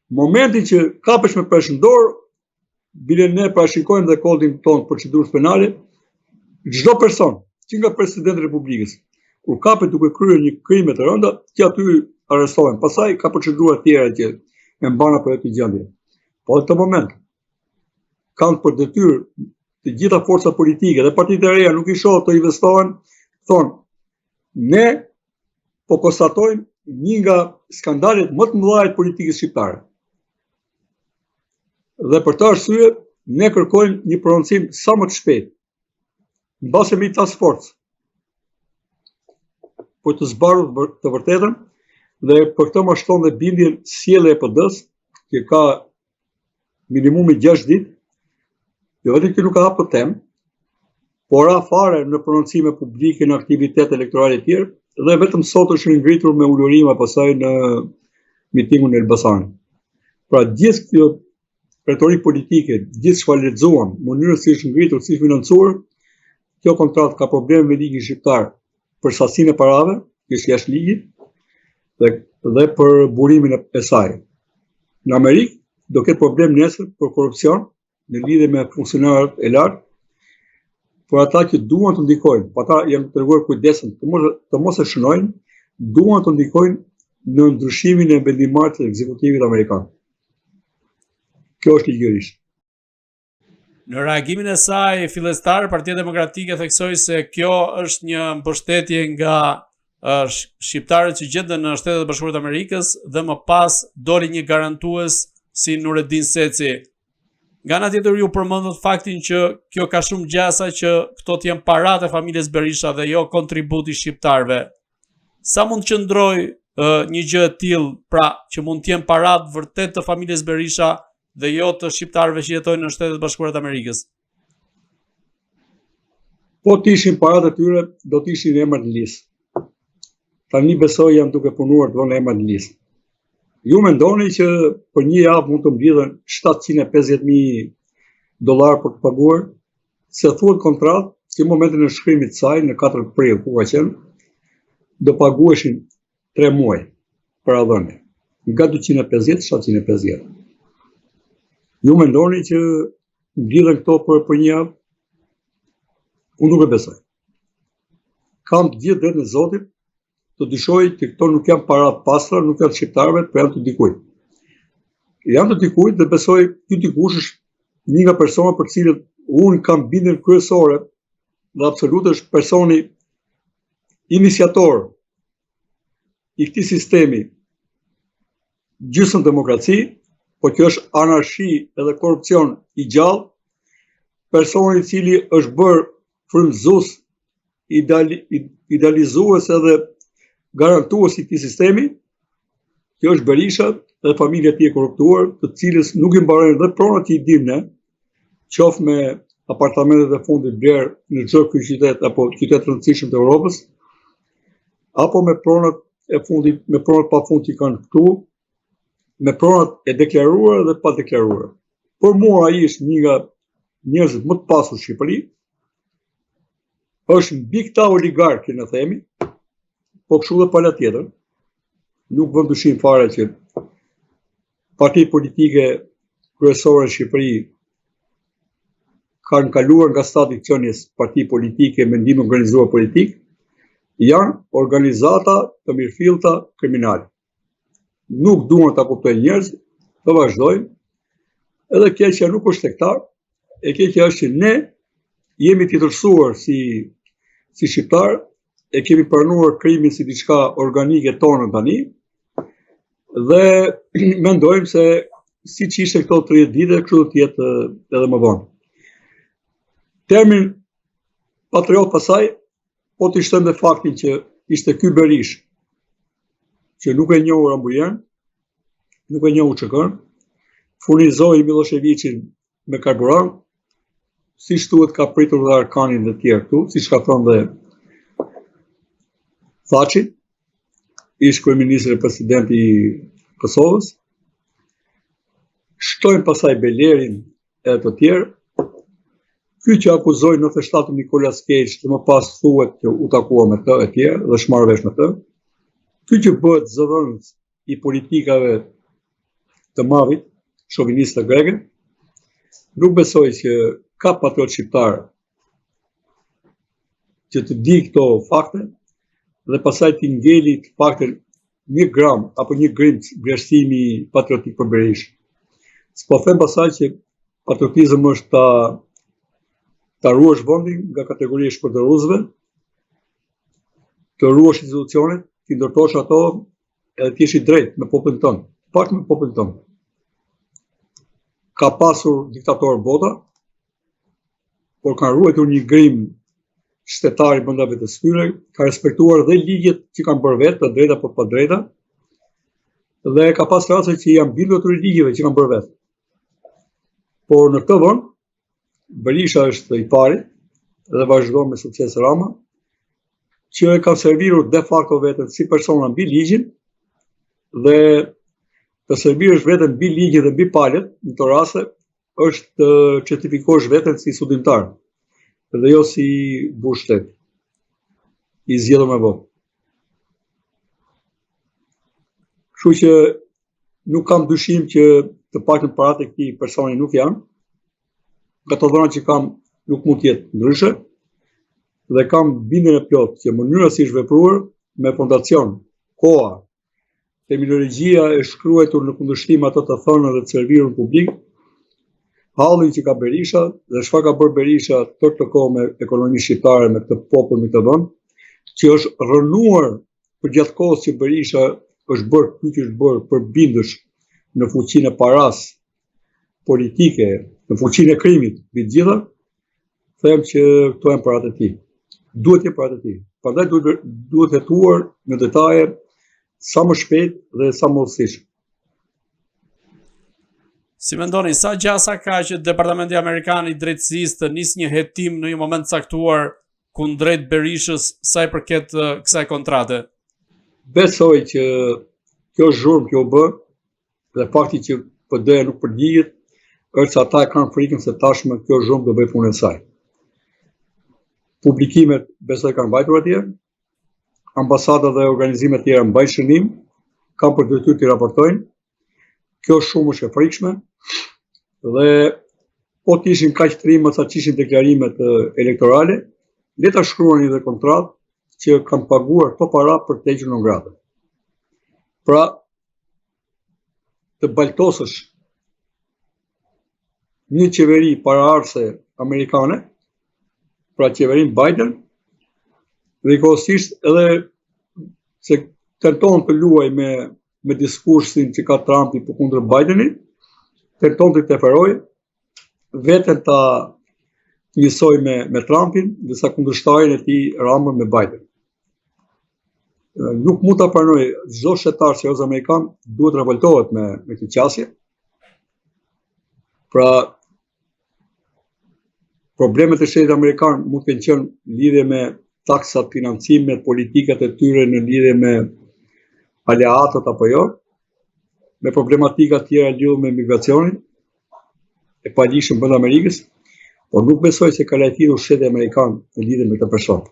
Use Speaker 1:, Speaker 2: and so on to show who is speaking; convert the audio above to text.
Speaker 1: Momenti që kapesh me përshëndor, bile ne parashikojmë dhe kodin tonë procedurës penale, çdo person, që nga presidenti i Republikës, kur kapet duke kryer një krime të rënda, që aty arrestohen. Pastaj ka procedura tjera që e mban apo të gjendje. Po në këtë moment kanë për detyrë të gjitha forcat politike dhe partitë e reja nuk i shoh të investohen, thonë, ne po konstatojmë një nga skandalet më të mëdha të politikës shqiptare. Dhe për të arsye, ne kërkojmë një prononcim sa më të shpejtë, mbase me task force, për të zbarur të vërtetën, dhe për këtë më shton dhe bindjen sjellja e PD-s, që ka minimumi 6 ditë, jo vetëm që nuk ka hapur temë, por ra fare në prononcime publike, në aktivitet elektorale të tjerë, dhe vetëm sot është ngritur me ulurime pasaj në mitingun e Elbasanit. Pra gjithë kjo retorik politike, gjithë çfarë lexuam, mënyrën si është ngritur, si është financuar, kjo kontratë ka probleme me ligjin shqiptar për sasinë e parave, që është jashtë ligjit, dhe për burimin e saj. Në Amerikë do ketë problem nesër për korrupsion në lidhje me funksionarët e lartë, por ata që duan të ndikojnë, po ata janë treguar kujdesën të mos e shënojnë, duan të ndikojnë në ndryshimin e vendimmarrjes së ekzekutivit amerikan. Kjo është ligjërisht.
Speaker 2: Në reagimin e saj fillestar, Partia Demokratike theksoi se kjo është një mbështetje nga shqiptarët që gjenden në Shtetet e Bashkuara të Amerikës dhe më pas doli një garantues si Nureddin Seci. Nga ana tjetër ju përmendët faktin që kjo ka shumë gjasa që këto të janë paratë e familjes Berisha dhe jo kontributi shqiptarëve. Sa mund të qëndrojë një gjë e tillë, pra që mund të jenë paratë vërtet të familjes Berisha dhe jo të shqiptarëve që jetojnë në Shtetet e Bashkuara të Amerikës?
Speaker 1: Po të ishin paratë e tyre, do të ishin emër në listë. Tani besoj janë duke punuar të vënë emër në listë. Ju mendoni që për një javë mund të mblidhen $750,000 për të paguar, se thuhet kontratë që në momentin e shkrimit të saj në 4 prill, ku ka qenë, do paguheshin 3 muaj për adhënie, nga 250-750. Ju mendoni që mblidhen këto për një javë? Unë nuk e besoj. Kam të gjithë drejtën e Zotit të dyshoj që këto nuk janë para pastra, nuk janë shqiptarëve, por janë të dikujt. Janë të dikujt dhe besoj ky dikush është një nga personat për cilët unë kam bindjen kryesore dhe absolute është personi iniciator i këtij sistemi gjysmë demokraci, po që është anarshi edhe korrupsion i gjallë, personi i cili është bërë frymëzues, idealizues edhe garantues i këtij sistemi, që është Berisha dhe familja e tij e korruptuar, të cilës nuk i mbarojnë dhe pronat që i dim ne, qoftë me apartamentet e fundit bler në çdo kryeqytet apo qytet të rëndësishëm të Europës, apo me pronat e fundit, me pronat pafund që kanë këtu, me pronat e deklaruara dhe pa deklaruara. Për mua ai është një nga njerëzit më të pasur në Shqipëri, është mbi këta oligarkë në themi, po kështu dhe pala tjetër, nuk vëm dyshim fare që partitë politike kryesore në Shqipëri kanë kaluar nga stati i qenies parti politike me ndihmë organizuar politik, janë organizata të mirëfillta kriminale. Nuk duan ta kuptojnë njerëz, të vazhdojnë, edhe keqja nuk është tek ta, e keqja është që ne jemi titërsuar si shqiptar, e kemi pranuar krimin si diçka organike tonë tani, dhe mendojmë se siç ishte këto 30 vite, kështu do të jetë edhe më vonë. Termin patriot pasaj, po të shtojmë dhe faktin që ishte ky Berish, që nuk e njohur Ambujen, nuk e njohur Çekën, furnizoi Miloševićin me karburant, siç thuhet ka pritur dhe Arkanin dhe të tjerë këtu, siç ka thënë dhe Thaçi, ish kryeministri dhe presidenti i Kosovës, shtojnë pasaj Belerin e të tjerë, ky që akuzoi 97 Nikolas Cage, që më pas thuhet që u takua me të e tjerë dhe shmarrë vesh me të, ky që bëhet zëdhënës i politikave të Mavit, shovinistë greke. Nuk besoj që ka patriot shqiptar që të di këto fakte dhe pasaj t'i ngeli të paktën 1 gram apo 1 grimc vlerësimi patriotik për Berishë. S'po them pasaj që patriotizëm është ta ruash vendin nga kategoria e shpërndarësve, të ruash institucionet, t'i ndërtosh ato edhe t'jesh i drejtë me popullin tënd, pak me popullin tënd. Ka pasur diktatorë bota, por kanë ruajtur një grim shtetari brenda vetes tyre, ka respektuar dhe ligjet që kanë bërë vetë, të drejta apo pa drejta, dhe ka pas raste që janë bindur të ligjeve që kanë bërë vetë. Por në këtë vend, Berisha është i pari dhe vazhdon me sukses Rama, që e ka servirur de facto veten si persona mbi ligjin dhe të servirësh veten mbi ligjin dhe mbi palët, në të raste, është të certifikosh veten si studimtar dhe jo si bushtet i zgjedhur me votë. Kështu që nuk kam dyshim që të paktën paratë e këtij personi nuk janë. Nga të dhënat që kam nuk mund të jetë ndryshe dhe kam bindjen e plotë që mënyra si është vepruar me fondacion, koha, terminologjia e shkruar në kundërshtim ato të thënë dhe të servirur në publik, hallin që ka Berisha dhe çfarë ka bërë Berisha tërë të kohë me ekonominë shqiptare, me këtë popull, me këtë vend, që është rënuar për gjatë kohës që Berisha është bërë ky që është bërë për bindësh në fuqinë e paras politike, në fuqinë e krimit, mbi të gjitha, them që këto janë paratë e tij. Duhet të paratë e tij. Prandaj duhet hetuar në detaje sa më shpejt dhe sa më udhësisht.
Speaker 2: Si mendoni, sa gjasa ka që Departamenti Amerikan i Drejtësisë të nisë një hetim në një moment caktuar kundrejt Berishës sa i përket kësaj kontrate?
Speaker 1: Besoj që kjo zhurmë që u bë dhe fakti që PD-ja nuk përgjigjet është se ata kanë frikën se tashmë kjo zhurmë do bëj punën e saj. Publikimet besoj kanë mbajtur atje, ambasadat dhe organizimet tjera mbajnë shënim, kanë për detyrë të raportojnë. Kjo shumë është e frikshme dhe po të ishin kaq trimë sa që ishin deklarimet elektorale, le ta shkruani dhe kontratë që kanë paguar këto para për të hequr në gratë. Pra, të baltosësh një qeveri paraardhëse amerikane, pra qeverinë Biden, dhe kohësisht edhe se tenton të luaj me diskursin që ka Trumpi për kundër Bidenit, tenton të preferoj, veten ta njësoj me Trumpin dhe sa kundërshtarin e tij Ramën me Biden. Nuk mund ta pranoj çdo shtetar serioz amerikan duhet revoltohet me këtë qasje. Pra, problemet e shtetit amerikan mund të qenë lidhje me taksat, financimet, politikat e tyre në lidhje me aleatët apo jo, me problematika tjera lidhur me migracionin e palishëm brenda Amerikës, por nuk besoj se ka lajtitur shteti amerikan në lidhje me këtë person.